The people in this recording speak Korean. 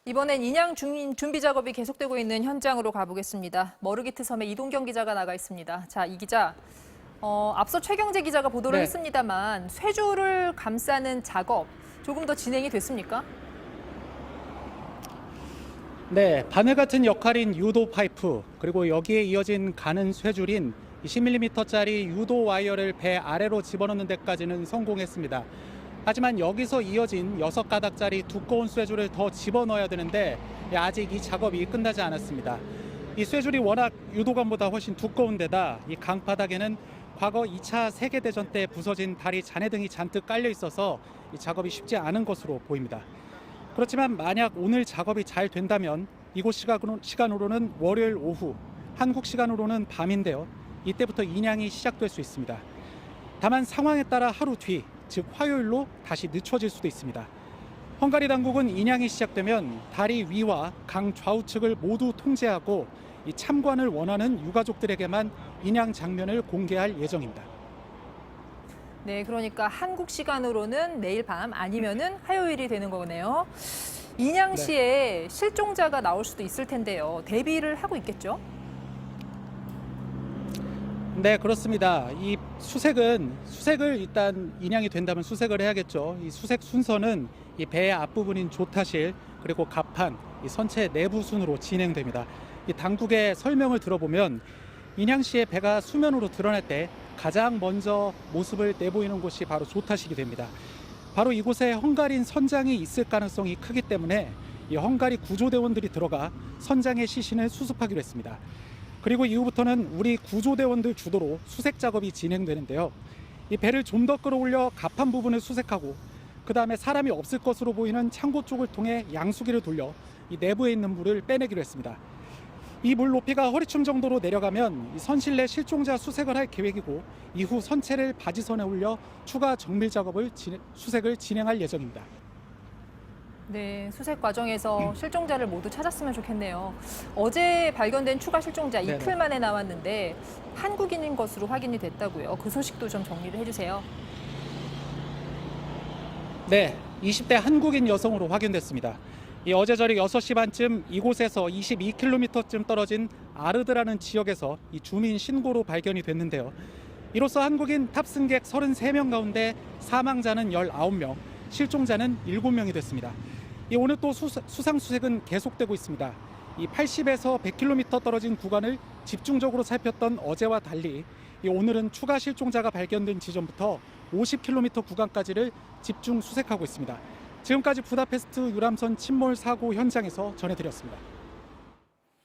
이번엔 인양 준비 작업이 계속되고 있는 현장으로 가보겠습니다. 머르기트 섬에 이동경 기자가 나가 있습니다. 자, 이 기자, 앞서 최경재 기자가 보도를 네. 했습니다만 쇠줄을 감싸는 작업 조금 더 진행이 됐습니까? 네, 바늘 같은 역할인 유도 파이프, 그리고 여기에 이어진 가는 쇠줄인 20mm짜리 유도 와이어를 배 아래로 집어넣는 데까지는 성공했습니다. 하지만 여기서 이어진 6가닥짜리 두꺼운 쇠줄을 더 집어넣어야 되는데 아직 이 작업이 끝나지 않았습니다. 이 쇠줄이 워낙 유도관보다 훨씬 두꺼운 데다 이 강바닥에는 과거 2차 세계대전 때 부서진 다리 잔해등이 잔뜩 깔려 있어서 이 작업이 쉽지 않은 것으로 보입니다. 그렇지만 만약 오늘 작업이 잘 된다면 이곳 시간으로는 월요일 오후, 한국 시간으로는 밤인데요. 이때부터 인양이 시작될 수 있습니다. 다만 상황에 따라 하루 뒤, 즉 화요일로 다시 늦춰질 수도 있습니다. 헝가리 당국은 인양이 시작되면 다리 위와 강 좌우측을 모두 통제하고 이 참관을 원하는 유가족들에게만 인양 장면을 공개할 예정입니다. 네, 그러니까 한국 시간으로는 내일 밤 아니면은 화요일이 되는 거네요. 인양 시에 실종자가 나올 수도 있을 텐데요. 대비를 하고 있겠죠? 네, 그렇습니다. 이 수색을 일단 인양이 된다면 수색을 해야겠죠. 이 수색 순서는 이 배의 앞부분인 조타실 그리고 갑판, 이 선체 내부 순으로 진행됩니다. 이 당국의 설명을 들어보면 인양 시에 배가 수면으로 드러날 때 가장 먼저 모습을 내보이는 곳이 바로 조타실이 됩니다. 바로 이곳에 헝가리인 선장이 있을 가능성이 크기 때문에 이 헝가리 구조대원들이 들어가 선장의 시신을 수습하기로 했습니다. 그리고 이후부터는 우리 구조대원들 주도로 수색 작업이 진행되는데요. 이 배를 좀 더 끌어올려 갑판 부분을 수색하고 그 다음에 사람이 없을 것으로 보이는 창고 쪽을 통해 양수기를 돌려 이 내부에 있는 물을 빼내기로 했습니다. 이 물 높이가 허리춤 정도로 내려가면 선실내 실종자 수색을 할 계획이고 이후 선체를 바지선에 올려 추가 정밀 수색을 진행할 예정입니다. 네, 수색 과정에서 실종자를 모두 찾았으면 좋겠네요. 어제 발견된 추가 실종자 네네. 이틀 만에 나왔는데 한국인인 것으로 확인이 됐다고요. 그 소식도 좀 정리를 해주세요. 네, 20대 한국인 여성으로 확인됐습니다. 어제 저녁 6시 반쯤 이곳에서 22km쯤 떨어진 아르드라는 지역에서 이 주민 신고로 발견이 됐는데요. 이로써 한국인 탑승객 33명 가운데 사망자는 19명, 실종자는 7명이 됐습니다. 오늘 또 수상 수색은 계속되고 있습니다. 80에서 100km 떨어진 구간을 집중적으로 살폈던 어제와 달리 오늘은 추가 실종자가 발견된 지점부터 50km 구간까지를 집중 수색하고 있습니다. 지금까지 부다페스트 유람선 침몰 사고 현장에서 전해드렸습니다.